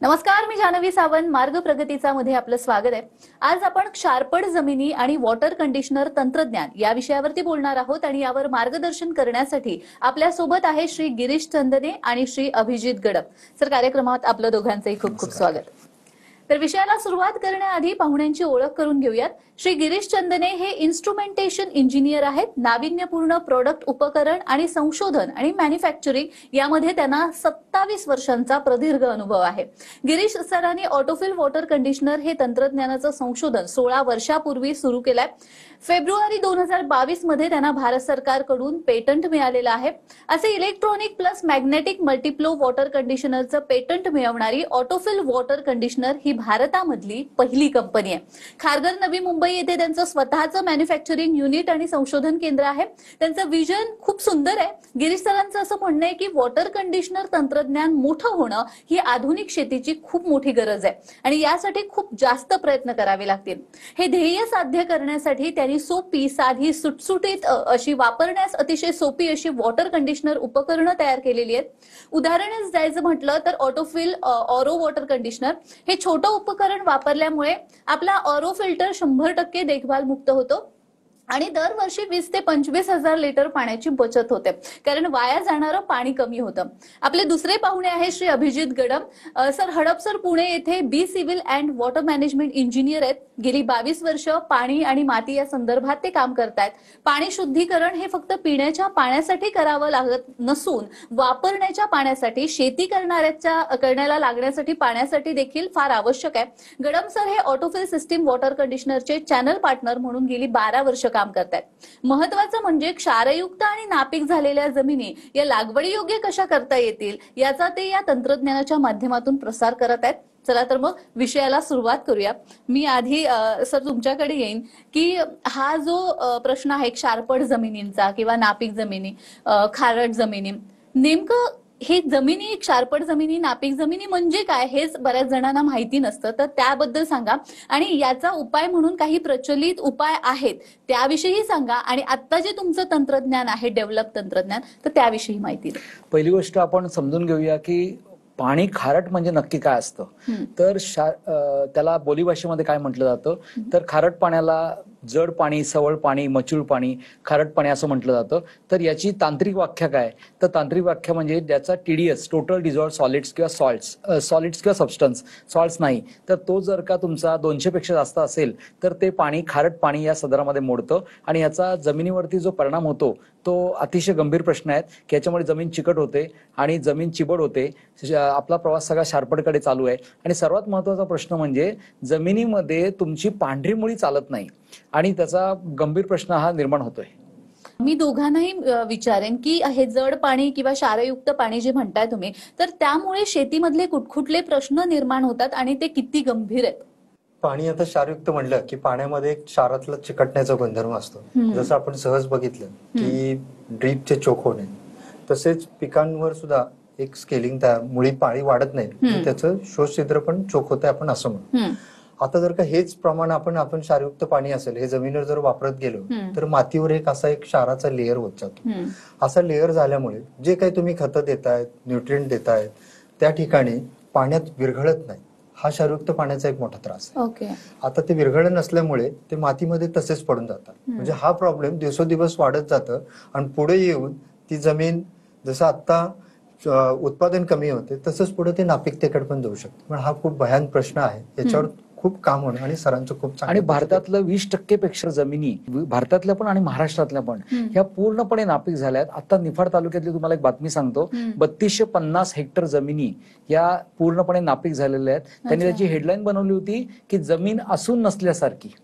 नमस्कार, मी जानवी सावंत. मार्ग प्रगतीचा मध्ये आपलं स्वागत आहे. आज आपण क्षारपड जमिनी आणि वॉटर कंडिशनर तंत्रज्ञान या विषयावरती बोलणार आहोत आणि यावर मार्गदर्शन करण्यासाठी आपल्या सोबत आहे श्री गिरीश चंदने आणि श्री अभिजित गडप. सर, कार्यक्रमात आपलं दोघांचंही खूप खूप स्वागत. तर विषयाला सुरुवात करण्याआधी पाहुण्यांची ओळख करून घेऊयात. श्री गिरीश चंदने हे इन्स्ट्रुमेंटेशन इंजिनियर आहेत. नाविन्यपूर्ण प्रोडक्ट, उपकरण आणि संशोधन आणि मॅन्युफॅक्चरिंग यामध्ये त्यांना 27 वर्षांचा प्रदीर्घ अनुभव आहे. गिरीश सरांनी ऑटोफिल वॉटर कंडिशनर हे तंत्रज्ञानाचं संशोधन 16 वर्षापूर्वी सुरू केलंय. फेब्रुवारी 2022 मध्ये त्यांना भारत सरकारकडून पेटंट मिळालेलं आहे. असे electronic plus magnetic multiflow water कंडिशनरचं पेटंट मिळवणारी ऑटोफिल वॉटर कंडिशनर ही भारतामधली पहिली कंपनी आहे. खारघर, नवी मुंबई येथे त्यांचं स्वतःचं मॅन्युफॅक्चरिंग युनिट आणि संशोधन केंद्र आहे. त्यांचं विजन खूप सुंदर आहे. गिरीश सरांचं असं म्हणणं आहे की वॉटर कंडिशनर तंत्रज्ञान मोठं होणं ही आधुनिक शेतीची खूप मोठी गरज आहे आणि यासाठी खूप जास्त प्रयत्न करावे लागतील. हे ध्येय साध्य करण्यासाठी त्यांनी सोपी, साधी, सुटसुटीत अशी वापरण्यास अतिशय सोपी अशी वॉटर कंडिशनर उपकरणं तयार केलेली आहेत. उदाहरणच द्यायचं म्हटलं तर ऑटोफिल ऑरो वॉटर कंडिशनर हे छोटं उपकरण वापरल्यामुळे आपला ऑरो फिल्टर 100% देखभाल मुक्त होतो आणि दरवर्षी 20 ते 25 हजार लिटर पाण्याची बचत होते, कारण वाया जाणारं पाणी कमी होतं. आपले दुसरे पाहुणे आहे श्री अभिजित गडप. सर, हडपसर, पुणे येथे B civil and water management engineer आहेत. गेली 22 वर्ष पाणी आणि माती या संदर्भात ते काम करतायत. पाणी शुद्धीकरण हे फक्त पिण्याच्या पाण्यासाठी करावं लागत नसून वापरण्याच्या पाण्यासाठी, शेती करण्याला लागण्यासाठी पाण्यासाठी देखील फार आवश्यक आहे. गडप सर हे ऑटोफिल सिस्टीम वॉटर कंडिशनरचे चॅनल पार्टनर म्हणून गेली 12 वर्ष काम करतायत. महत्वाचं म्हणजे क्षारयुक्त आणि नापीक झालेल्या जमिनी या लागवडी योग्य कशा करता येतील याचा ते या तंत्रज्ञानाच्या माध्यमातून प्रसार करत आहेत. चला तर मग विषयाला सुरुवात करूया. मी आधी सर तुमच्याकडे येईन की हा जो प्रश्न आहे क्षारपड जमिनींचा किंवा नापीक जमिनी, खारट जमिनी, नेमकं हे जमिनी, क्षारपड जमिनी, नापीक जमिनी म्हणजे काय हेच बऱ्याच जणांना माहिती नसतं. तर त्याबद्दल सांगा आणि याचा उपाय म्हणून काही प्रचलित उपाय आहेत त्याविषयी सांगा आणि आता जे तुमचं तंत्रज्ञान आहे, डेव्हलप तंत्रज्ञान, तर त्याविषयी माहिती द्या. पहिली गोष्ट आपण समजून घेऊया की पाणी खारट म्हणजे नक्की काय असतं. तर त्याला बोलीभाषेमध्ये काय म्हटलं जातं तर खारट पाण्याला जड पाणी, सवळ पाणी, मचूळ पाणी, खारट पाणी असं म्हटलं जातं. तर याची तांत्रिक व्याख्या काय, तर तांत्रिक व्याख्या म्हणजे ज्याचा TDS, टोटल डिझॉल्व्ड सॉलिड्स किंवा सॉलिड्स किंवा सबस्टन्स, सॉल्ट्स नाही, तर तो जर का तुमचा 200 पेक्षा जास्त असेल तर ते पाणी खारट पाणी या सदरामध्ये मोडतं आणि याचा जमिनीवरती जो परिणाम होतो तो अतिशय गंभीर प्रश्न आहे की याच्यामुळे जमीन चिकट होते आणि जमीन चिबड होते. आपला प्रवास सगळा शारपडकडे चालू आहे आणि सर्वात महत्वाचा प्रश्न म्हणजे जमिनीमध्ये तुमची पांढरी मुळी चालत नाही आणि त्याचा गंभीर प्रश्न हा निर्माण होतोय. मी दोघांनाही विचारेन की हे जड पाणी किंवा क्षारयुक्त पाणी जे म्हणताय तुम्ही, तर त्यामुळे शेतीमधले कुठकुठले प्रश्न निर्माण होतात आणि ते किती गंभीर आहेत? पाणी आता क्षारयुक्त म्हणलं की पाण्यामध्ये एक क्षारातला चिकटण्याचा गुणधर्म असतो. जसं आपण सहज बघितलं की ड्रीपचे चोक होणे, तसेच पिकांवर सुद्धा एक स्केलिंग तयार, मुळी पाळी वाढत नाही, त्याचं शोष छिद्र पण चोक होते आपण असं म्हणू. आता जर का हेच प्रमाण आपण क्षारयुक्त पाणी असेल हे जमिनीवर जर वापरत गेलो तर मातीवर एक क्षाराचा लेअर होत जातो. असा लेअर झाल्यामुळे जे काही तुम्ही खतं देतायत, न्यूट्रिएंट देतायत, त्या ठिकाणी पाण्यात विरघळत नाही. हा क्षारयुक्त पाण्याचा एक मोठा त्रास आहे. आता ते विरघळण नसल्यामुळे ते मातीमध्ये तसेच पडून जातात. म्हणजे हा प्रॉब्लेम दिवसोदिवस वाढत जातं आणि पुढे येऊन ती जमीन जसं आता उत्पादन कमी होते तसंच पुढे ते नापिकतेकडे पण जाऊ शकते. पण हा खूप भयान प्रश्न आहे, याच्यावर खूप काम होणं आणि सरांचं खूप आणि भारतातलं 20% पेक्षा जमिनी, भारतातल्या पण आणि महाराष्ट्रातल्या पण, ह्या पूर्णपणे नापीक झाल्यात. आता निफाड तालुक्यातली तुम्हाला एक बातमी सांगतो, 3250 हेक्टर जमिनी या पूर्णपणे नापीक झालेल्या आहेत. त्यांनी त्याची हेडलाईन बनवली होती की जमीन असून नसल्यासारखी.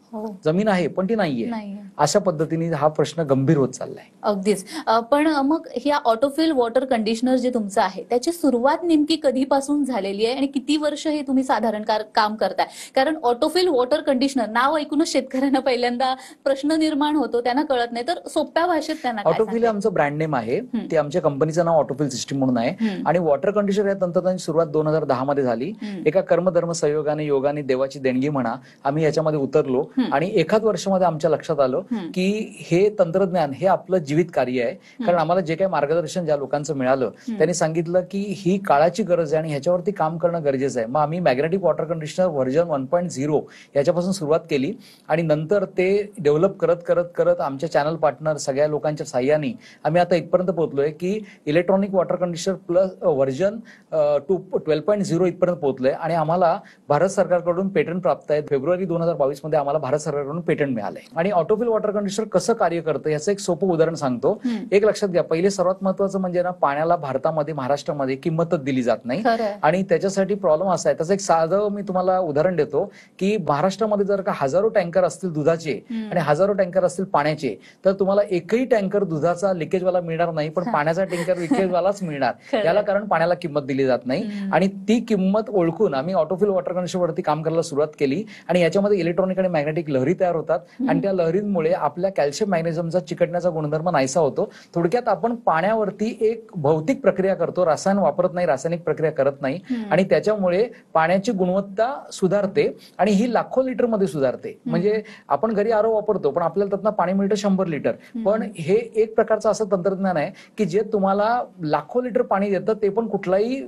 जमीन आहे पण ती नाहीये. अशा पद्धतीने हा प्रश्न गंभीर होत चाललाय. अगदीच. पण मग ह्या ऑटोफिल वॉटर कंडिशनर जे तुमचं आहे त्याची सुरुवात नेमकी कधीपासून झालेली आहे आणि किती वर्ष हे तुम्ही साधारण काम करताय? कारण ऑटोफिल वॉटर कंडिशनर नाव ऐकूनच शेतकऱ्यांना पहिल्यांदा प्रश्न निर्माण होतो, त्यांना कळत नाही. तर सोप्या भाषेत त्यांना ऑटोफिल आमचं ब्रँड नेम आहे, ते आमच्या कंपनीचं नाव ऑटोफिल सिस्टीम म्हणून आहे आणि वॉटर कंडिशनर या तंत्रज्ञानाची सुरुवात 2010 मध्ये झाली. एका कर्मधर्म संयोगाने, योगाने, देवाची देणगी म्हणा, आम्ही याच्यामध्ये उतरलो आणि एखाद वर्षामध्ये आमच्या लक्षात आलं की हे तंत्रज्ञान हे आपलं जीवित कार्य आहे. कारण आम्हाला जे काही मार्गदर्शन ज्या लोकांचं मिळालं त्यांनी सांगितलं की ही काळाची गरज आहे आणि ह्याच्यावरती काम करणं गरजेचं आहे. मग आम्ही मॅग्नेटिक वॉटर कंडिशनर व्हर्जन 1.0 याच्यापासून सुरुवात केली आणि नंतर ते डेव्हलप करत करत करत आमच्या चॅनल पार्टनर सगळ्या लोकांच्या साह्याने आम्ही आता इथपर्यंत पोहोचलोय की electronic water conditioner plus version 12.0 इथपर्यंत पोहोचलोय आणि आम्हाला भारत सरकारकडून पेटंट प्राप्त आहे. फेब्रुवारी 2022 मध्ये आम्हाला भारत सरकारकडून पेटंट मिळालंय. आणि ऑटोफिल वॉटर कंडिशनर कसं कार्य करतं याचं एक सोपं उदाहरण सांगतो. एक लक्षात घ्या, पहिले सर्वात महत्वाचं म्हणजे ना, पाण्याला भारतामध्ये महाराष्ट्रामध्ये किंमतच दिली जात नाही आणि त्याच्यासाठी प्रॉब्लेम असा आहे. त्याचं एक साधं मी तुम्हाला उदाहरण देतो की महाराष्ट्रामध्ये जर का हजारो टँकर असतील दुधाचे आणि हजारो टँकर असतील पाण्याचे, तर तुम्हाला एकही टँकर दुधाचा लिकेजवाला मिळणार नाही, पण पाण्याचा टँकर लिकेजवालाच मिळणार. याला कारण पाण्याला किंमत दिली जात नाही. आणि ती किंमत ओळखून आम्ही ऑटोफिल वॉटर कंडिशनर वरती काम करायला सुरुवात केली आणि याच्यामध्ये इलेक्ट्रॉनिक आणि मॅग्नेटिक लहरी तयार होतात आणि त्या लहरींमुळे आपल्या कॅल्शियम मॅग्नेशियमचा चिकटण्याचा गुणधर्म नाहीसा होतो. थोडक्यात आपण पाण्यावरती एक भौतिक प्रक्रिया करतो, रसायन वापरत नाही, रासायनिक प्रक्रिया करत नाही आणि त्याच्यामुळे पाण्याची गुणवत्ता सुधारते आणि ही लाखो लिटर मध्ये सुधारते. म्हणजे आपण घरी आरो वापरतो पण आपल्याला त्यातनं पाणी मिळतं 100 लिटर, पण हे एक प्रकारचं असं तंत्रज्ञान आहे की जे तुम्हाला लाखो लिटर पाणी देतं, ते पण कुठलाही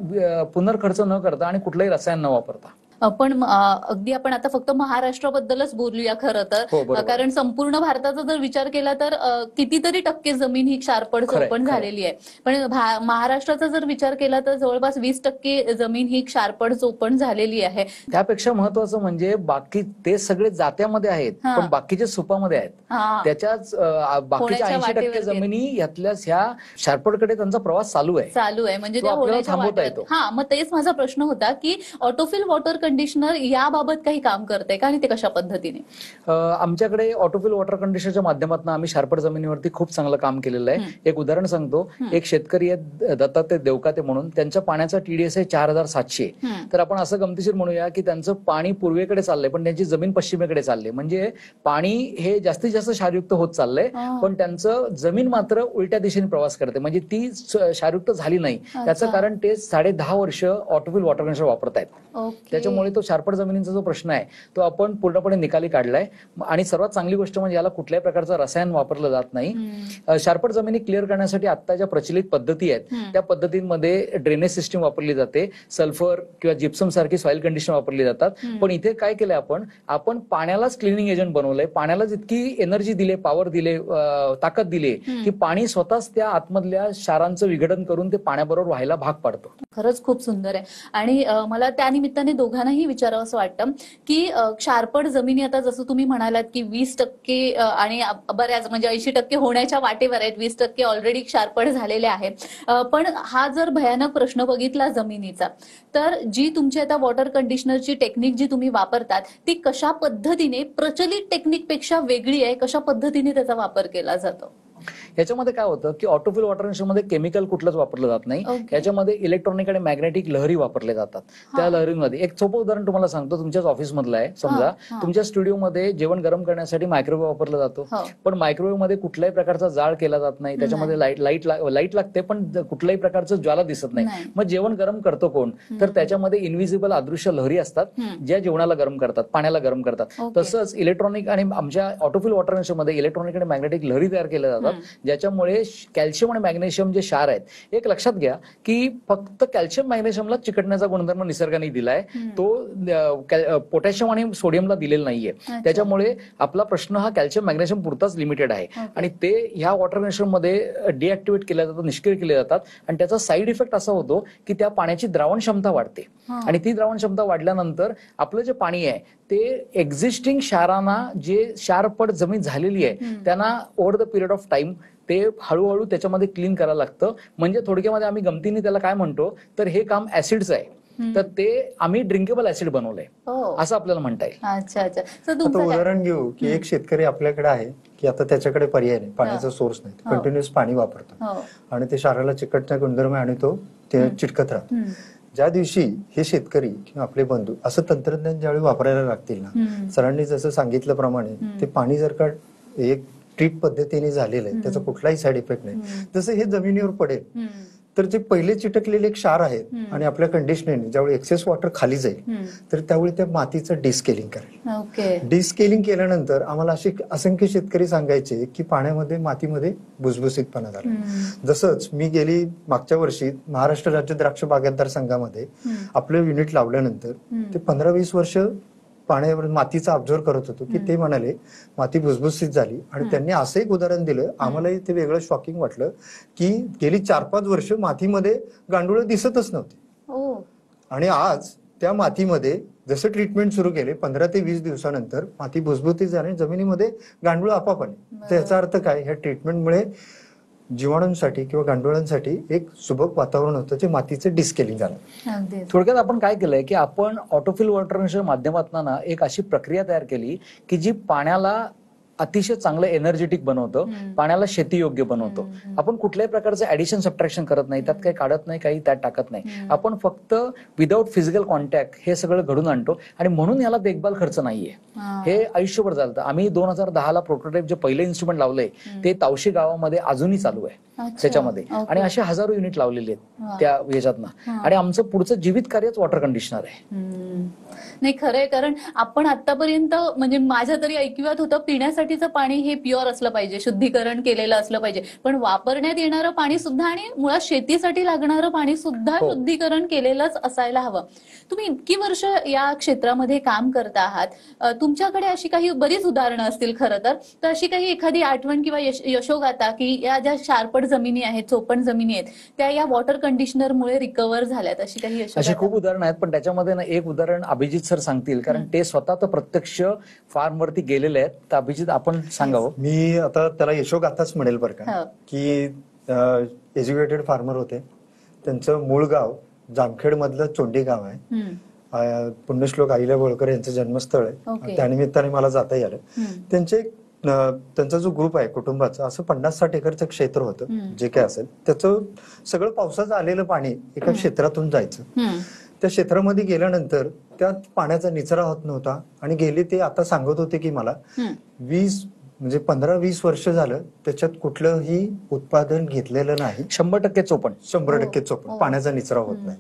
पुनर्खर्च न करता आणि कुठलाही रसायन न वापरता. पण अगदी आपण आता फक्त महाराष्ट्राबद्दलच बोलूया खरं तर, कारण संपूर्ण भारताचा जर विचार केला तर कितीतरी टक्के जमीन ही क्षारपड चोपण झालेली आहे. पण महाराष्ट्राचा जर विचार केला तर जवळपास 20% जमीन ही क्षारपड चोपण झालेली आहे. त्यापेक्षा महत्वाचं म्हणजे बाकी ते सगळे जात्यामध्ये आहेत पण बाकीचे सुपामध्ये आहेत. त्याच्याच बाकीच्या 80% जमिनी यातल्याच ह्या क्षारपडकडे त्यांचा प्रवास चालू आहे म्हणजे ते होण्याच्या वाटेत. मग तेच माझा प्रश्न होता की ऑटोफिल वॉटर कंडिशनर याबाबत काही काम करते का आणि ते कशा पद्धतीने? आमच्याकडे ऑटोफिल वॉटर कंडिशनरच्या माध्यमातून आम्ही क्षारपड जमिनीवरती खूप चांगलं काम केलेलं आहे. एक उदाहरण सांगतो. एक शेतकरी आहेत दत्तात्रय देवकाते म्हणून, त्यांच्या पाण्याचा TDS आहे 4700. तर आपण असं गमतीशीर म्हणूया की त्यांचं पाणी पूर्वेकडे चाललंय पण त्यांची जमीन पश्चिमेकडे चालली. म्हणजे पाणी हे जास्तीत जास्त क्षारयुक्त होत चाललंय पण त्यांचं जमीन मात्र उलट्या दिशेने प्रवास करते, म्हणजे ती क्षारयुक्त झाली नाही. त्याचं कारण ते 10.5 वर्ष ऑटोफिल वॉटर कंडिशनर वापरतायत. त्याच्यामुळे तो क्षारपड जमिनीचा जो प्रश्न आहे तो आपण पूर्णपणे निकाली काढलाय. आणि सर्वात चांगली गोष्ट म्हणजे याला कुठल्याही प्रकारचं रसायन वापरलं जात नाही. क्षारपड जमिनी क्लिअर करण्यासाठी आता ज्या प्रचलित पद्धती आहेत त्या पद्धतींमध्ये ड्रेनेज सिस्टीम वापरली जाते, सल्फर किंवा जिप्सम सारखी सॉइल कंडिशनर वापरली जातात. पण इथे काय केलंय आपण पाण्यालाच क्लिनिंग एजंट बनवलंय. पाण्यालाच इतकी एनर्जी दिले, पॉवर दिले, ताकद दिली की पाणी स्वतःच त्या आतमधल्या क्षारांचं विघटन करून ते पाण्याबरोबर व्हायला भाग पाडतो. खरंच खूप सुंदर आहे. आणि मला त्या निमित्ताने दोघांनाही विचारावं असं वाटतं की क्षारपड जमिनी आता जसं तुम्ही म्हणालात की 20% आणि बऱ्याच म्हणजे 80% होण्याच्या वाटेवर आहेत, 20% ऑलरेडी क्षारपड झालेले आहेत. पण हा जर भयानक प्रश्न बघितला जमिनीचा, तर जी तुमची आता वॉटर कंडिशनरची टेक्निक जी तुम्ही वापरतात ती कशा पद्धतीने प्रचलित टेक्निकपेक्षा वेगळी आहे, कशा पद्धतीने त्याचा वापर केला जातो? याच्यामध्ये काय होतं की ऑटोफिल वॉटर कंडिशनरमध्ये केमिकल कुठलंच वापरलं जात नाही. याच्यामध्ये इलेक्ट्रॉनिक आणि मॅग्नेटिक लहरी वापरले जातात. त्या लहरीमध्ये एक सोपं उदाहरण तुम्हाला सांगतो. तुमच्याच ऑफिसमधलं आहे. समजा तुमच्या स्टुडिओमध्ये जेवण गरम करण्यासाठी मायक्रोवेव्ह वापरला जातो, पण मायक्रोवेव्ह मध्ये कुठल्याही प्रकारचा जाळ केला जात नाही. त्याच्यामध्ये लाईट लागते पण कुठल्याही प्रकारचं ज्वाला दिसत नाही. मग जेवण गरम करतो कोण? तर त्याच्यामध्ये इनव्हिजिबल अदृश्य लहरी असतात ज्या जेवणाला गरम करतात, पाण्याला गरम करतात. तसंच इलेक्ट्रॉनिक आणि आमच्या ऑटोफिल वॉटर कंडिशनरमध्ये इलेक्ट्रॉनिक आणि मॅग्नेटिक लहरी तयार केल्या जातात ज्याच्यामुळे कॅल्शियम आणि मॅग्नेशियम जे क्षार आहेत, एक लक्षात घ्या की फक्त कॅल्शियम मॅग्नेशियमला चिकटण्याचा गुणधर्म निसर्गाने दिलाय, तो पोटॅशियम आणि सोडियमला दिलेला नाहीये. त्याच्यामुळे आपला प्रश्न हा कॅल्शियम मॅग्नेशियम पुरताच लिमिटेड आहे आणि ते ह्या वॉटर कंडिशनरमध्ये डिऍक्टिव्हेट केले जातात, निष्क्रिय केले जातात. आणि त्याचा साईड इफेक्ट असा होतो की त्या पाण्याची द्रावण क्षमता वाढते आणि ती द्रावण क्षमता वाढल्यानंतर आपलं जे पाणी आहे ते एक्झिस्टिंग क्षारांना, जे क्षारपड जमीन झालेली आहे त्यांना over the period of time ते हळूहळू त्याच्यामध्ये क्लीन करायला लागतं. म्हणजे थोडक्यामध्ये आम्ही गमतीने त्याला काय म्हणतो तर हे काम ऍसिडचं आहे, तर ते आम्ही ड्रिंकेबल ऍसिड बनवलंय असं आपल्याला म्हणता येईल. आता उदाहरण घेऊ की एक शेतकरी आपल्याकडे आहे की आता त्याच्याकडे पर्याय नाही, पाण्याचा सोर्स नाही, कंटिन्युअस पाणी वापरतो आणि ते क्षाराला चिकटण्या गुणधर्म आणि तो ते चिटकत राहतो. ज्या दिवशी हे शेतकरी किंवा आपले बंधू असं तंत्रज्ञान ज्यावेळी वापरायला लागतील ना, सरांनी जसं सांगितल्याप्रमाणे ते पाणी जर का एक ट्रीट पद्धतीने झालेलं आहे, त्याचा कुठलाही साईड इफेक्ट नाही, जसं हे जमिनीवर पडेल तर जे पहिले चिटकलेले क्षार आहेत आणि आपल्या कंडिशनरने ज्यावेळी एक्सेस वॉटर खाली जाईल तर त्यावेळी त्या मातीचं डिस्केलिंग करेल. ओके. डिस्केलिंग केल्यानंतर आम्हाला असे असंख्य शेतकरी सांगायचे की पाण्यामध्ये मातीमध्ये भुसभुशीतपणा झाला. जसंच मी गेली मागच्या वर्षी महाराष्ट्र राज्य द्राक्ष बागायतदार संघामध्ये आपलं युनिट लावल्यानंतर ते 15-20 वर्ष पाण्यावर मातीचा ऑब्झर्व करत होतो की ते म्हणाले माती भुसभुशीत झाली. आणि त्यांनी असं एक उदाहरण दिलं, आम्हालाही ते वेगळं शॉकिंग वाटलं की गेली 4-5 वर्ष मातीमध्ये गांडुळं दिसतच नव्हते. आणि आज त्या मातीमध्ये जसं ट्रीटमेंट सुरू केले 15 ते 20 दिवसानंतर माती भुसभुशीत झाली, जमिनीमध्ये गांडूळ आपोआप आले. तर याचा अर्थ काय, ह्या ट्रीटमेंटमुळे जीवाणूंसाठी किंवा गांडुळांसाठी एक सुबक वातावरण होतं जे मातीचं डिस्केलिंग झालं. थोडक्यात आपण काय केलंय की आपण ऑटोफिल वॉटरच्या माध्यमातून एक अशी प्रक्रिया तयार केली की जी पाण्याला अतिशय चांगलं एनर्जेटिक बनवतं, पाण्याला शेतीयोग्य बनवतं. आपण कुठल्याही प्रकारचं ऍडिशन सबट्रॅक्शन करत नाही, त्यात काही काढत नाही, काही त्यात टाकत नाही. आपण फक्त विदाऊट फिजिकल कॉन्टॅक्ट हे सगळं घडून आणतो आणि म्हणून याला देखभाल खर्च नाहीये. हे आयुष्यभर चालतं. आम्ही 2010ला प्रोटोटाईप जे पहिलं इन्स्ट्रुमेंट लावलंय ते तावशी गावामध्ये अजूनही चालू आहे त्याच्यामध्ये. आणि असे हजारो युनिट लावलेले आहेत त्या याच्यातनं. आणि आमचं पुढचं जीवित कार्यच वॉटर कंडिशनर आहे. नाही खरंय, कारण आपण आतापर्यंत म्हणजे माझ्या तरी ऐकिवात होतं पिण्यासाठीचं पाणी हे प्युअर असलं पाहिजे, शुद्धीकरण केलेलं असलं पाहिजे, पण वापरण्यात येणारं पाणी सुद्धा आणि मुळात शेतीसाठी लागणारं पाणी सुद्धा शुद्धीकरण केलेलंच असायला हवं. तुम्ही इतकी वर्ष या क्षेत्रामध्ये काम करता आहात, तुमच्याकडे अशी काही बरीच उदाहरणं असतील खरं तर अशी काही एखादी आठवण किंवा यशोगाथा की या ज्या शारपट जमिनी आहेत, चोपण जमिनी आहेत, त्या या वॉटर कंडिशनरमुळे रिकव्हर झाल्यात, अशी काही अशी खूप उदाहरणं आहेत. पण त्याच्यामध्ये ना एक उदाहरण अभिजित सर सांगतील, कारण ते स्वतः तर प्रत्यक्ष फार्म वरती गेलेले आहेत. तर अभिजित आपण सांगावं. मी आता त्याला यशोगाथाच म्हणेल बरं का, की एज्युकेटेड फार्मर होते. त्यांचं मूळ गाव जामखेड मधलं चोंडी गाव आहे. पुण्यश्लोक अहिल्या होळकर यांचं जन्मस्थळ आहे. त्यानिमित्ताने मला जाता आलं. त्यांचा जो ग्रुप आहे कुटुंबाचा, असं 50-60 एकरचं क्षेत्र होतं. जे काय असेल त्याचं सगळं पावसाचं आलेलं पाणी एका क्षेत्रातून जायचं. त्या क्षेत्रामध्ये गेल्यानंतर त्यात पाण्याचा निचरा होत नव्हता. आणि गेले ते आता सांगत होते की मला 15-20 वर्ष झालं त्याच्यात कुठलंही उत्पादन घेतलेलं नाही. 100% चोपण, 100% चोपण, पाण्याचा निचरा होत नाही.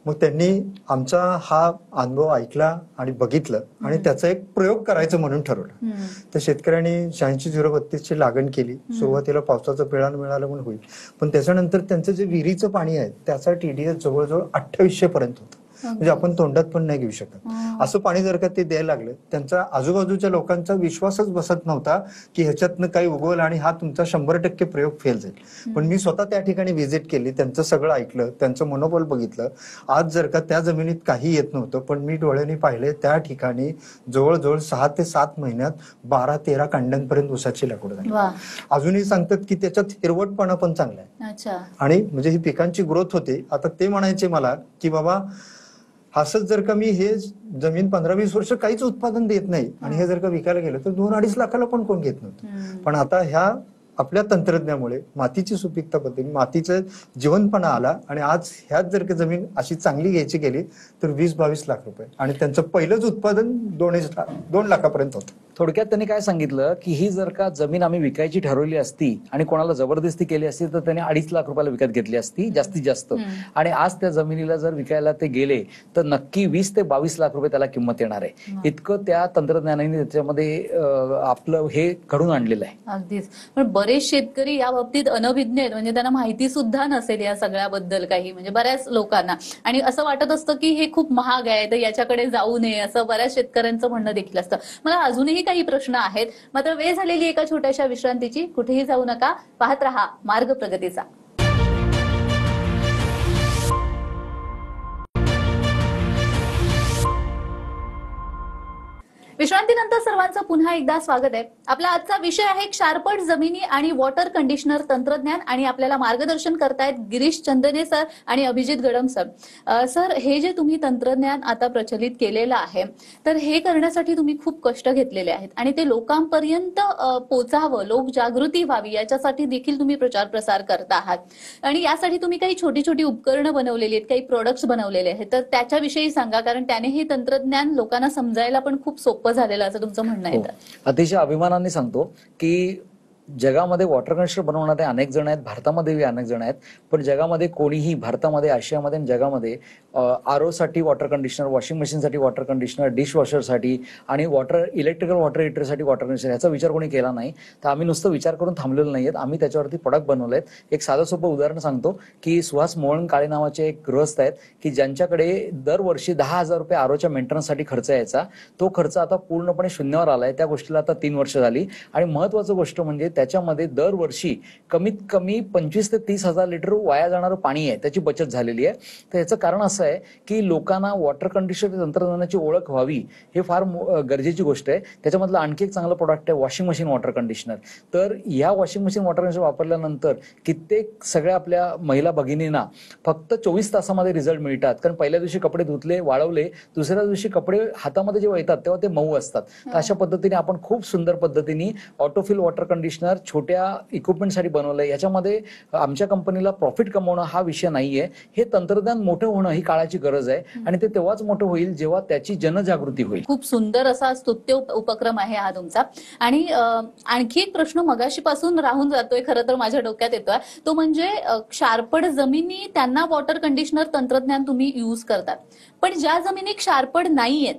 मग त्यांनी आमचा हा अनुभव ऐकला आणि बघितलं आणि त्याचा एक प्रयोग करायचं म्हणून ठरवलं. तर शेतकऱ्यांनी 86-032 लागण केली. सुरुवातीला पावसाचं पिळाण मिळालं म्हणून होईल, पण त्याच्यानंतर त्यांचं जे विहिरीचं पाणी आहे त्याचा TDS जवळजवळ 2800 पर्यंत होतं. म्हणजे आपण तोंडात पण नाही घेऊ शकत असं पाणी. जर का ते द्यायला लागलं, त्यांचा आजूबाजूच्या लोकांचा विश्वासच बसत नव्हता की ह्याच्यातनं काही उगवल आणि हा तुमचा 100% प्रयोग फेल जाईल. पण मी स्वतः त्या ठिकाणी व्हिजिट केली, त्यांचं सगळं ऐकलं, त्यांचं मनोबल बघितलं. आज जर का त्या जमिनीत काही येत नव्हतं, पण मी डोळ्यांनी पाहिले त्या ठिकाणी जवळजवळ 6 ते 7 महिन्यात 12-13 कांड्यांपर्यंत ऊसाची लागवड झाली. अजूनही सांगतात की त्याच्यात हिरवटपणा पण चांगला आहे. आणि म्हणजे ही पिकांची ग्रोथ होते. आता ते म्हणायचे मला की बाबा असंच जर का मी हे जमीन 15-20 वर्ष काहीच उत्पादन देत नाही आणि हे जर का विकायला गेलं तर 2-2.5 लाखाला पण कोण घेत नव्हतं. पण आता ह्या आपल्या तंत्रज्ञानामुळे मातीची सुपीकता बदलली, मातीचं जीवनपणा आला आणि आज ह्यात जर का जमीन अशी चांगली घ्यायची गेली तर 20-22 लाख रुपये आणि त्यांचं पहिलंच उत्पादन 2 लाखापर्यंत होतं. थोडक्यात त्यांनी काय सांगितलं की ही जर का जमीन आम्ही विकायची ठरवली असती आणि कोणाला जबरदस्ती केली असती तर त्यांनी 2.5 लाख रुपयाला विकत घेतली असती जास्तीत जास्त. आणि आज त्या जमिनीला जर विकायला ते गेले तर नक्की 20 ते 22 लाख रुपये त्याला किंमत येणार आहे. इतकं त्या तंत्रज्ञानाने त्याच्यामध्ये आपलं हे घडून आणलेलं आहे. अगदीच. पण बरेच शेतकरी या बाबतीत अनभिज्ञ आहेत, म्हणजे त्यांना माहिती सुद्धा नसेल या सगळ्याबद्दल काही, म्हणजे बऱ्याच लोकांना. आणि असं वाटत असतं की हे खूप महाग आहे तर याच्याकडे जाऊ नये, असं बऱ्याच शेतकऱ्यांचं म्हणणं देखील असतं. मला अजूनही काही प्रश्न आहेत, मात्र वेळ झालेली एका छोट्याशा विश्रांतीची. कुठेही जाऊ नका, पाहत रहा मार्ग प्रगतीचा. विश्रांतीनंतर सर्वांचं पुन्हा एकदा स्वागत आहे. आपला आजचा विषय आहे क्षारपट जमिनी आणि वॉटर कंडिशनर तंत्रज्ञान. आणि आपल्याला मार्गदर्शन करतायत गिरीश चंदने सर आणि अभिजित गडम सर. सर, हे जे तुम्ही तंत्रज्ञान आता प्रचलित केलेलं आहे तर हे करण्यासाठी तुम्ही खूप कष्ट घेतलेले आहेत आणि ते लोकांपर्यंत पोचावं, लोक जागृती व्हावी याच्यासाठी देखील तुम्ही प्रचार प्रसार करता आहात. आणि यासाठी तुम्ही काही छोटी छोटी उपकरणं बनवलेली आहेत, काही प्रोडक्ट्स बनवलेले आहेत, तर त्याच्याविषयी सांगा, कारण त्याने हे तंत्रज्ञान लोकांना समजायला पण खूप सोपं झालेलं असं तुमचं म्हणणं आहे. अतिशय अभिमानाने सांगतो की जगामध्ये वॉटर कंडिशनर बनवणारे अनेक जण आहेत, भारतामध्येही अनेक जण आहेत, पण जगामध्ये कोणीही, भारतामध्ये, आशियामध्ये आणि जगामध्ये आरओ साठी वॉटर कंडिशनर, वॉशिंग मशीनसाठी वॉटर कंडिशनर, डिशवॉशरसाठी आणि इलेक्ट्रिकल वॉटर हीटरसाठी वॉटर कंडिशनर याचा विचार कोणी केला नाही. तर आम्ही नुसतं विचार करून थांबलेलो नाहीयेत, आम्ही त्याच्यावरती प्रोडक्ट बनवले आहेत. एक साधं सोपं उदाहरण सांगतो की सुहास मोहन काळे नावाचे एक गृहस्थ आहेत की ज्यांच्याकडे दरवर्षी 10,000 रुपये आरओच्या मेंटेनन्ससाठी खर्च यायचा. तो खर्च आता पूर्णपणे शून्यावर आलाय. त्या गोष्टीला आता 3 वर्ष झाली. आणि महत्वाचं गोष्ट म्हणजे त्याच्यामध्ये दरवर्षी कमीत कमी 25,000 ते 30,000 लिटर वाया जाणारं पाणी आहे, त्याची बचत झालेली आहे. तर याचं कारण असं आहे की लोकांना वॉटर कंडिशनर तंत्रज्ञानाची ओळख व्हावी, हे फार गरजेची गोष्ट आहे. त्याच्यामधलं आणखी एक चांगलं प्रोडक्ट आहे वॉशिंग मशीन वॉटर कंडिशनर. तर या वॉशिंग मशीन वॉटर कंडिशनर वापरल्यानंतर कित्येक सगळ्या आपल्या महिला भगिनींना फक्त 24 तासामध्ये रिझल्ट मिळतात. कारण पहिल्या दिवशी कपडे धुतले, वाळवले, दुसऱ्या दिवशी कपडे हातामध्ये जेव्हा येतात तेव्हा ते मऊ असतात. तर अशा पद्धतीने आपण खूप सुंदर पद्धतीने ऑटोफिल वॉटर कंडिशनर छोट्या इक्विपमेंटसाठी बनवलंय. याच्यामध्ये आमच्या कंपनीला प्रॉफिट कमवणं हा विषय नाहीये. हे तंत्रज्ञान मोठं होणं ही काळाची गरज आहे आणि ते तेव्हाच मोठं होईल जेव्हा त्याची जनजागृती होईल. खूप सुंदर असा स्तुत्य उपक्रम आहे हा तुमचा. आणि आणखी एक प्रश्न मगाशीपासून राहून जातोय, खरं तर माझ्या डोक्यात येतोय, तो म्हणजे क्षारपड जमिनी त्यांना वॉटर कंडिशनर तंत्रज्ञान तुम्ही यूज करतात, पण ज्या जमिनी क्षारपड नाहीयेत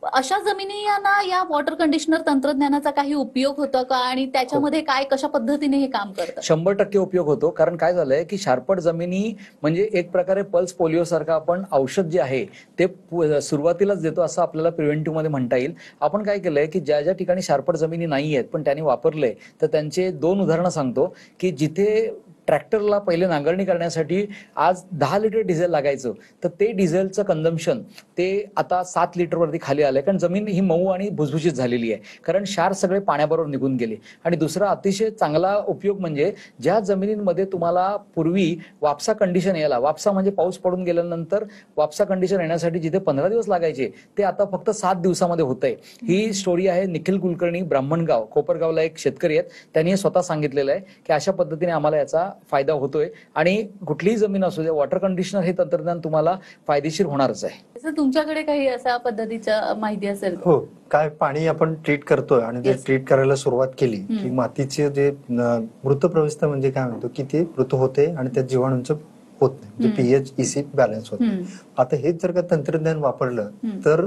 अशा जमिनींना या वॉटर कंडिशनर तंत्रज्ञानाचा काही उपयोग होतो का आणि त्याच्यामध्ये काय, कशा पद्धतीने हे काम करतं? 100% उपयोग होतो. कारण काय झालंय की क्षारपड जमिनी म्हणजे एक प्रकारे पल्स पोलिओ सारखं आपण औषध जे आहे ते सुरुवातीलाच देतो असं आपल्याला प्रिव्हेंटिव्ह मध्ये म्हणता येईल. आपण काय केलंय की ज्या ज्या ठिकाणी क्षारपड जमिनी नाही आहेत पण त्यांनी वापरले, तर त्यांचे 2 उदाहरणं सांगतो की जिथे ट्रॅक्टरला पहिले नांगरणी करण्यासाठी आज 10 लिटर डिझेल लागायचं, तर ते डिझेलचं कन्झम्पशन ते आता 7 लिटरवरती खाली आलंय. कारण जमीन ही मऊ आणि भुसभुशीत झालेली आहे, कारण क्षार सगळे पाण्याबरोबर निघून गेले. आणि दुसरा अतिशय चांगला उपयोग म्हणजे ज्या जमिनींमध्ये तुम्हाला पूर्वी वापसा कंडिशन यायला, वापसा म्हणजे पाऊस पडून गेल्यानंतर वापसा कंडिशन येण्यासाठी जिथे 15 दिवस लागायचे ते आता फक्त 7 दिवसामध्ये होतंय. ही स्टोरी आहे निखिल कुलकर्णी, ब्राह्मणगाव, कोपरगावला एक शेतकरी आहेत, त्यांनी हे स्वतः सांगितलेलं आहे की अशा पद्धतीने आम्हाला याचा फायदा होतोय. आणि कुठलीही जमीन असू दे, वॉटर कंडिशनर हे तंत्रज्ञान तुम्हाला फायदेशीर होणारच आहे. तुमच्याकडे काही अशा पद्धतीच्या माहिती असेल? हो, काय पाणी आपण ट्रीट करतोय आणि ते ट्रीट करायला सुरुवात केली की मातीचे जे मृत प्रवस्था म्हणजे काय म्हणतो की ते मृत होते आणि त्या जीवाणूंचं होत नाही, पीएच EC बॅलन्स होत. आता हेच जर का तंत्रज्ञान वापरलं तर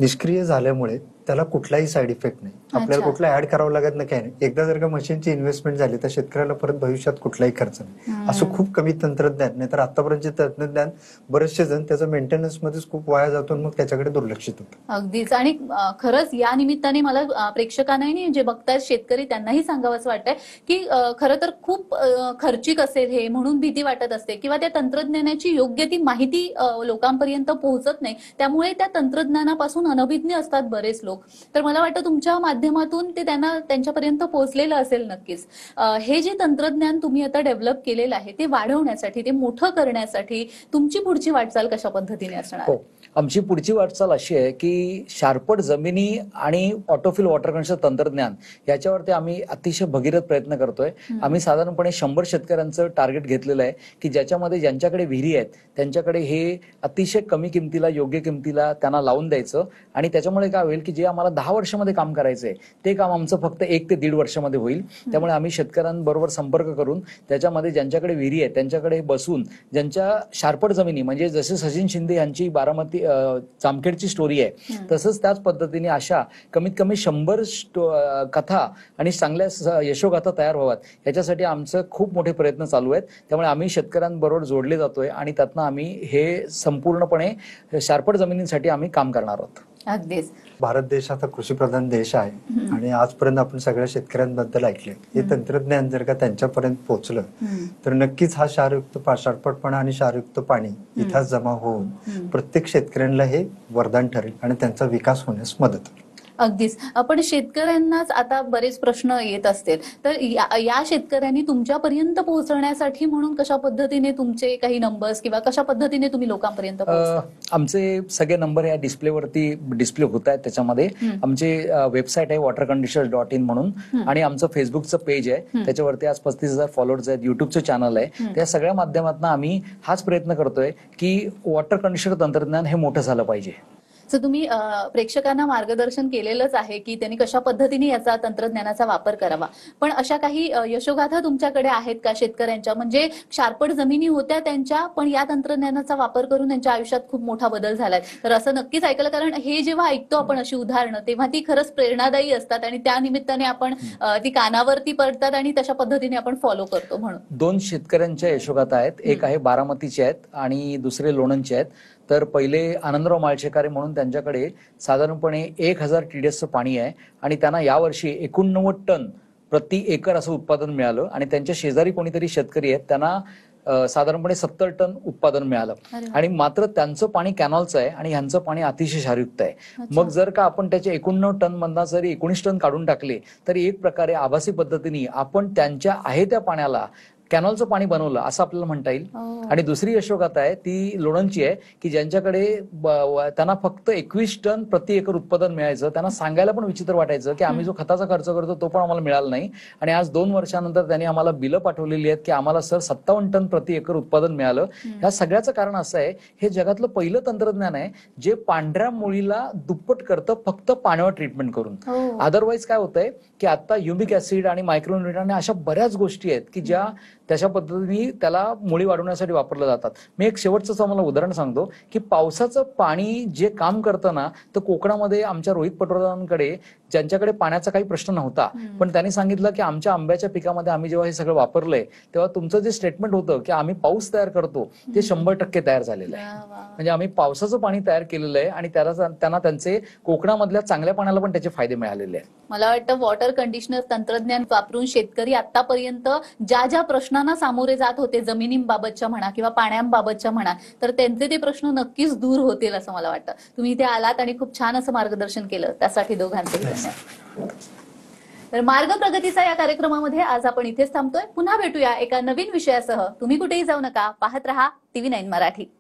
निष्क्रिय झाल्यामुळे त्याला कुठलाही साईड इफेक्ट नाही, आपल्याला कुठला ऍड करावं लागत नाही, काही नाही. एकदा जर का मशीनची इन्व्हेस्टमेंट झाली तर शेतकऱ्याला परत भविष्यात कुठलाही खर्च नाही. असं खूप कमी तंत्रज्ञान, नाही तर आतापर्यंतचे तंत्रज्ञान बरेचसे जण त्याचं मेंटेनन्स मध्येच खूप वाया जातो, मग त्याच्याकडे दुर्लक्षित होतं. अगदीच. आणि खरंच या निमित्ताने मला प्रेक्षकांनाही जे बघतायत शेतकरी त्यांनाही सांगावंसं वाटतंय की खरं तर खूप खर्चिक असेल हे, म्हणून भीती वाटत असते किंवा त्या तंत्रज्ञानाची योग्य ती माहिती लोकांपर्यंत पोहोचत नाही, त्यामुळे त्या तंत्रज्ञानापासून अनभिज्ञ असतात बरेच लोक. तर मला वाटतं तुमच्या माध्यमातून ते त्यांच्यापर्यंत पोहोचलेलं असेल नक्कीच. हे जे तंत्रज्ञान तुम्ही आता डेव्हलप केलेलं आहे ते वाढवण्यासाठी, ते मोठं करण्यासाठी तुमची पुढची वाटचाल कशा पद्धतीने असणार? आमची पुढची वाटचाल अशी आहे की क्षारपड जमिनी आणि ऑटोफिल वॉटर कंडिशनर तंत्रज्ञान याच्यावरती आम्ही अतिशय भगीरथ प्रयत्न करतोय. आम्ही साधारणपणे 100 शेतकऱ्यांचं टार्गेट घेतलेलं आहे की ज्याच्यामध्ये ज्यांच्याकडे विहिरी आहेत त्यांच्याकडे हे अतिशय कमी किमतीला, योग्य किमतीला त्यांना लावून द्यायचं. आणि त्याच्यामुळे काय होईल की जे आम्हाला 10 वर्षामध्ये काम करायचंय ते काम आमचं फक्त 1 ते 1.5 वर्षामध्ये होईल. त्यामुळे आम्ही शेतकऱ्यांबरोबर संपर्क करून त्याच्यामध्ये ज्यांच्याकडे विहिरी आहे त्यांच्याकडे बसून, ज्यांच्या क्षारपड जमिनी म्हणजे जसे सचिन शिंदे यांची बारामती जामखेडची स्टोरी आहे, तसंच त्याच पद्धतीने अशा कमीत कमी 100 कथा आणि चांगल्या यशोगाथा तयार व्हाव्यात याच्यासाठी आमचं खूप मोठे प्रयत्न चालू आहेत. त्यामुळे आम्ही शेतकऱ्यांबरोबर जोडले जातोय आणि त्यातनं आम्ही हे संपूर्णपणे क्षारपड जमिनींसाठी आम्ही काम करणार आहोत. अगदीच. भारत देश आता कृषीप्रधान देश आहे आणि आजपर्यंत आपण सगळ्या शेतकऱ्यांबद्दल ऐकले. हे तंत्रज्ञान जर का त्यांच्यापर्यंत पोहोचलं तर नक्कीच हा क्षारपडपणा आणि क्षारयुक्त पाणी इथं जमा होऊन प्रत्येक शेतकऱ्यांना हे वरदान ठरेल आणि त्यांचा विकास होण्यास मदत होईल. अगदीच. पण शेतकऱ्यांनाच आता बरेच प्रश्न येत असतील, तर या शेतकऱ्यांनी तुमच्यापर्यंत पोहोचण्यासाठी म्हणून कशा पद्धतीने तुमचे काही नंबर्स किंवा कशा पद्धतीने तुम्ही लोकांपर्यंत पोहोचता? आमचे सगळे नंबर या डिस्प्लेवरती डिस्प्ले होत आहेत. त्याच्यामध्ये आमचे वेबसाईट आहे waterconditioners.in म्हणून, आणि आमचं फेसबुकचं पेज आहे, त्याच्यावरती आज 35,000 फॉलोअर्स आहेत. युट्यूबचं चॅनल आहे. त्या सगळ्या माध्यमातून आम्ही हाच प्रयत्न करतोय की वॉटर कंडिशनर तंत्रज्ञान हे मोठं झालं पाहिजे. सो तुम्ही प्रेक्षकांना मार्गदर्शन केलेलंच आहे की त्यांनी कशा पद्धतीने याचा तंत्रज्ञानाचा वापर करावा, पण अशा काही यशोगाथा तुमच्याकडे आहेत का शेतकऱ्यांच्या, म्हणजे क्षारपड जमिनी होत्या त्यांच्या पण या तंत्रज्ञानाचा वापर करून त्यांच्या आयुष्यात खूप मोठा बदल झालाय? तर असं नक्कीच ऐकलं, कारण हे जेव्हा ऐकतो आपण अशी उदाहरणं तेव्हा ती खरंच प्रेरणादायी असतात आणि त्या निमित्ताने आपण ती कानावरती पडतात आणि तशा पद्धतीने आपण फॉलो करतो. म्हणून 2 शेतकऱ्यांच्या यशोगाथा आहेत. एक आहे बारामतीचे आहेत आणि दुसरे लोणंदचे आहेत. तर पहिले आनंदराव माळशेकारे म्हणून त्यांच्याकडे साधारणपणे 1000 TDSचं पाणी आहे आणि त्यांना यावर्षी 89 टन प्रति एकर असं उत्पादन मिळालं आणि त्यांच्या शेजारी कोणीतरी शेतकरी आहेत त्यांना साधारणपणे 70 टन उत्पादन मिळालं. आणि मात्र त्यांचं पाणी कॅनॉलचं आहे आणि ह्यांचं पाणी अतिशय क्षारयुक्त आहे. मग जर का आपण त्याचे 89 टन मधनं जरी 19 टन काढून टाकले तरी एक प्रकारे आभासी पद्धतीने आपण त्यांच्या आहे त्या पाण्याला कॅनॉलचं पाणी बनवलं असं आपल्याला म्हणता येईल. आणि दुसरी यशोगाथा आहे ती लोणंदची आहे की ज्यांच्याकडे त्यांना फक्त 21 टन प्रति एकर उत्पादन मिळायचं. त्यांना सांगायला पण विचित्र वाटायचं की आम्ही जो खताचा खर्च करतो तो पण आम्हाला मिळाला नाही. आणि आज 2 वर्षानंतर त्यांनी आम्हाला बिलं पाठवलेली आहेत की आम्हाला सर 57 टन प्रति एकर उत्पादन मिळालं. ह्या सगळ्याचं कारण असं आहे, हे जगातलं पहिलं तंत्रज्ञान आहे जे पांढऱ्या मुळीला दुप्पट करतं फक्त पाण्यावर ट्रीटमेंट करून. अदरवाईज काय होतंय की आता ह्युमिक ऍसिड आणि मायक्रोन्युट्रंट अशा बऱ्याच गोष्टी आहेत की ज्या त्याच्या पद्धतीने त्याला मुळी वाढवण्यासाठी वापरलं जातात. मी एक शेवटचं तुम्हाला उदाहरण सांगतो की पावसाचं पाणी जे काम करतं ना, तर कोकणामध्ये आमच्या रोहित पटवर्धनांकडे ज्यांच्याकडे पाण्याचा काही प्रश्न नव्हता, पण त्यांनी सांगितलं की आमच्या आंब्याच्या पिकामध्ये आम्ही जेव्हा हे सगळं वापरलंय तेव्हा तुमचं जे स्टेटमेंट होतं की आम्ही पाऊस तयार करतो ते 100% तयार झालेलं आहे. म्हणजे आम्ही पावसाचं पाणी तयार केलेलं आहे आणि त्यांना त्यांचे कोकणामधल्या चांगल्या पाण्याला पण त्याचे फायदे मिळालेले आहेत. मला वाटतं वॉटर कंडिशनर तंत्रज्ञान वापरून शेतकरी आतापर्यंत ज्या ज्या प्रश्नांना सामोरे जात होते, जमिनींबाबतच्या म्हणा किंवा पाण्याबाबतच्या म्हणा, तर त्यांचे ते प्रश्न नक्कीच दूर होतील असं मला वाटतं. तुम्ही इथे आलात आणि खूप छान असं मार्गदर्शन केलं, त्यासाठी दोघांचेही धन्यवाद. तर मार्ग प्रगतीचा या कार्यक्रमामध्ये आज आपण इथेच थांबतोय. पुन्हा भेटूया एका नवीन विषयासह. तुम्ही कुठेही जाऊ नका, पाहत रहा TV9 मराठी.